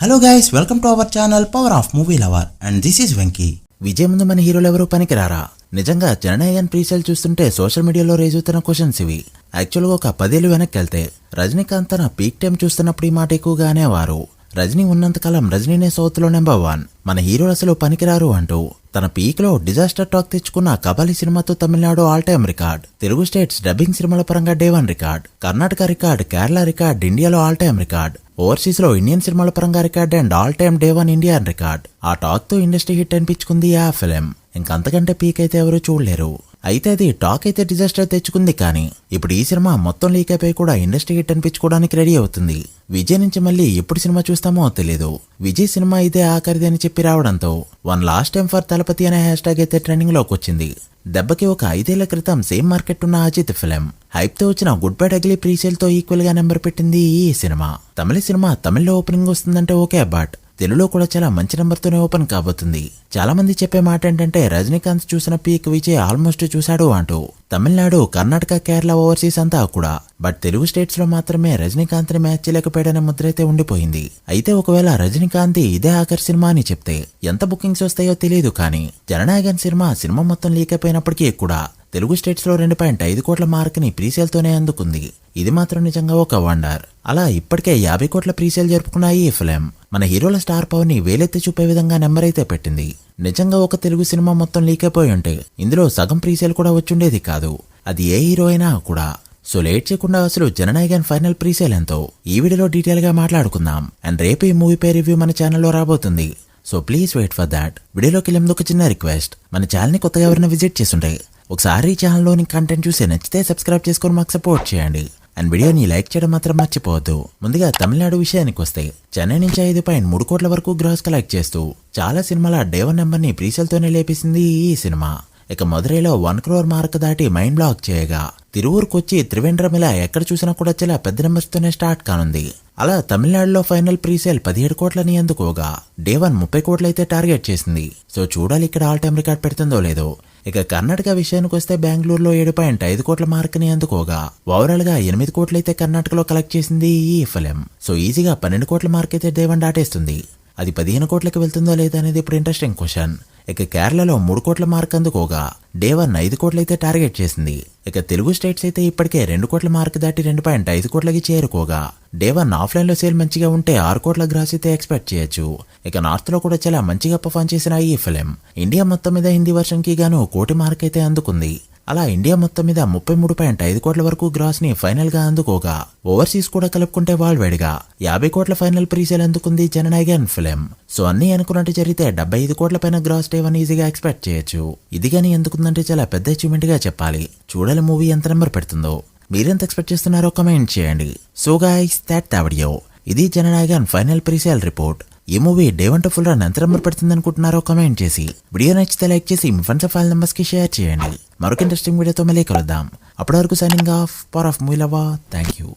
Hello guys, welcome to our channel power of movie lover and this is Venky. Vijay ముందు మన హీరోలు ఎవరు పనికిరారా? నిజంగా జననాయకన్ ప్రీసేల్ చూస్తుంటే సోషల్ మీడియాలో రేజ్ అవుతున్న క్వశ్చన్స్ ఇవి. యాక్చువల్గా ఒక 10 ఏళ్ళు వెనక్కి వెళ్తే రజనీకాంత్ తన పీక్ టైం చూస్తున్నప్పుడు ఈ మాట ఎక్కువగా అనేవారు. రజనీ ఉన్నంతకాలం రజనీనే సౌత్ లో నెంబర్ 1, మన హీరోలు అసలు పనికిరారు అంటూ. తన పీక్ లో డిజాస్టర్ టాక్ తెచ్చుకున్న కబాలి సినిమాతో Tamil Nadu all time record, Telugu states dubbing సినిమాల పరంగా day 1 record, Karnataka record, Kerala record, ఇండియాలో ఆల్ టైమ్ రికార్డ్, ఓవర్సీస్ లో ఇండియన్ సినిమాల పరంగా record and all time day 1 Indian record. ఆ టాక్ తో ఇండస్ట్రీ హిట్ అనిపించుకుంది ఆ ఫిలిం. ఇంకంతకంటే పీక్ అయితే ఎవరు చూడలేరు. అయితే అది టాక్ అయితే డిజాస్టర్ తెచ్చుకుంది, కానీ ఇప్పుడు ఈ సినిమా మొత్తం లీక్ అయిపోయి కూడా ఇండస్ట్రీ హిట్ అనిపించుకోవడానికి రెడీ అవుతుంది. విజయ్ నుంచి మళ్ళీ ఎప్పుడు సినిమా చూస్తామో తెలియదు. విజయ్ సినిమా ఇదే ఆఖరిది అని చెప్పి రావడంతో one last time for Thalapathy అనే హ్యాష్ ట్యాగ్ అయితే ట్రెండింగ్ లోకి వచ్చింది. దెబ్బకి ఒక 5 ఏళ్ల క్రితం సేమ్ మార్కెట్ ఉన్న అజిత్ ఫిలిం హైప్ తో వచ్చిన గుడ్ బ్యాడ్ అగ్లీ ప్రీసేల్ తో ఈక్వల్ గా నెంబర్ పెట్టింది ఈ సినిమా. తమిళ సినిమా తమిళ్లో ఓపెనింగ్ వస్తుందంటే ఓకే, బట్ తెలుగులో కూడా చాలా మంచి నెంబర్ తోనే ఓపెన్ కాబోతుంది. చాలా మంది చెప్పే మాట ఏంటంటే రజనీకాంత్ చూసిన పీక్ విజయ్ ఆల్మోస్ట్ చూశాడు అంటూ. తమిళనాడు, కర్ణాటక, కేరళ, ఓవర్సీస్ అంతా కూడా, బట్ తెలుగు స్టేట్స్ లో మాత్రమే రజనీకాంత్ ని మ్యాచ్ చేయలేకపోయాడనే ముద్ర అయితే ఉండిపోయింది. అయితే ఒకవేళ రజనీకాంత్ ఇదే ఆఖరి సినిమా అని చెప్తే ఎంత బుకింగ్స్ వస్తాయో తెలియదు, కానీ జననాయకన్ సినిమా మొత్తం లీక్ అయిపోయినప్పటికీ కూడా తెలుగు స్టేట్స్ లో 2.5 కోట్ల మార్క్ ని ప్రీసేల్ తోనే అందుకుంది. ఇది మాత్రం నిజంగా ఒక వండర్. అలా ఇప్పటికే 50 కోట్ల ప్రీసేల్ జరుపుకున్న ఈ ఫిలిం మన హీరోల స్టార్ పవర్ ని వేలెత్తి చూపే విధంగా నెంబర్ అయితే పెట్టింది. నిజంగా ఒక తెలుగు సినిమా మొత్తం లీక్ అయిపోయి ఉంటే ఇందులో సగం ప్రీసేల్ కూడా వచ్చుండేది కాదు, అది ఏ హీరో అయినా కూడా. సో లేట్ చేయకుండా అసలు జననాయకన్ ఫైనల్ ప్రీసేల్ ఎంతో ఈ వీడియోలో డీటెయిల్ గా మాట్లాడుకుందాం. అండ్ రేపు ఈ మూవీ పై రివ్యూ మన ఛానల్లో రాబోతుంది. So please wait for that. వీడియోలోకి వెళ్ళే ముందు ఒక చిన్న రిక్వెస్ట్, మన ఛానల్ ని కొత్తగా ఎవరైనా విజిట్ చేస్తుంటే ఒకసారి ఈ ఛానల్లోని కంటెంట్ చూసి నచ్చితే సబ్స్క్రైబ్ చేసుకొని మాకు సపోర్ట్ చేయండి. అండ్ వీడియోని లైక్ చేయడం మాత్రం మర్చిపోవద్దు. ముందుగా తమిళనాడు విషయానికి వస్తే చెన్నై నుంచి 5.3 కోట్ల వరకు గ్రాస్ కలెక్ట్ చేస్తూ చాలా సినిమాల డే 1 నెంబర్ ని ప్రీసేల్ తోనే లేపేసింది ఈ సినిమా. ఇక మదురైలో 1 crore మార్క్ దాటి మైండ్ బ్లాక్ చేయగా, తిరువూరుకొచ్చి త్రివేంద్రం ఇలా ఎక్కడ చూసినా కూడా చాలా పెద్ద నెంబర్స్ తోనే స్టార్ట్ కానుంది. అలా తమిళనాడులో ఫైనల్ ప్రీసేల్ 17 కోట్లని అందుకోగా డే 1 30 కోట్లు అయితే టార్గెట్ చేసింది. సో చూడాలి ఇక్కడ ఆల్ టైమ్ రికార్డ్ పెడుతుందో లేదో. ఇక కర్ణాటక విషయానికి వస్తే బెంగళూరులో 7.5 కోట్ల మార్క్ ని అందుకోగా ఓవరాల్ గా 8 కోట్లయితే కర్ణాటకలో కలెక్ట్ చేసింది ఈ ఫిలిం. సో ఈజీగా 12 కోట్ల మార్క్ అయితే డే 1 దాటేస్తుంది. అది 15 కోట్లకి వెళ్తుందో లేదా అనేది ఇప్పుడు ఇంట్రెస్టింగ్ క్వశ్చన్. ఇక కేరళలో 3 కోట్ల మార్క్ అందుకోగా డే 1 5 కోట్లయితే టార్గెట్ చేసింది. ఇక తెలుగు స్టేట్స్ అయితే ఇప్పటికే 2 కోట్ల మార్క్ దాటి 2.5 కోట్లకి చేరుకోగా డే 1 ఆఫ్లైన్ లో సేల్ మంచిగా ఉంటే 6 కోట్ల గ్రాస్ అయితే ఎక్స్పెక్ట్ చేయొచ్చు. ఇక నార్త్ లో కూడా చాలా మంచిగా పర్ఫార్మ్ చేసిన ఈ ఫిలిం ఇండియా మొత్తం మీద హిందీ వర్షన్ కి గాను 1 కోటి మార్క్ అయితే అందుకుంది. అలా ఇండియా మొత్తం మీద 33.5 కోట్ల వరకు గ్రాస్ ని ఫైనల్ గా అందుకోగా ఓవర్సీస్ కూడా కలుపుకుంటే వరల్డ్ గా 50 కోట్ల ఫైనల్ ప్రీసేల్ అందుకుంది జననాయకన్ ఫిలిం. సో అన్ని అనుకున్నట్టు జరిగితే 75 కోట్ల పైన గ్రాస్ డే 1 ఈజీగా ఎక్స్పెక్ట్ చేయొచ్చు. ఇది గానీ ఎందుకుందంటే చాలా పెద్ద అచీవ్మెంట్ గా చెప్పాలి. చూడాలి మూవీ ఎంత నెంబర్ పెడుతుందో. మీరెంత ఎక్స్పెక్ట్ చేస్తున్నారో కమెంట్ చేయండి. So guys, that the video. ఇది జననాయకన్ ఫైనల్ ప్రీసేల్ రిపోర్ట్. ఈ మూవీ డే 1 ఫుల్ రన్ ఎంత నెంబర్ పడుతుంది అనుకుంటున్నారో కమెంట్ చేసి, వీడియో నచ్చితే లైక్ చేసి మీ ఫ్రెండ్స్ ఫైల్ నెంబర్స్ కి షేర్ చేయండి. మరొక ఇంట్రెస్టింగ్ వీడియోతో మళ్ళీ కలుద్దాం. అప్పటి వరకు signing off, power of movie lover. Thank you.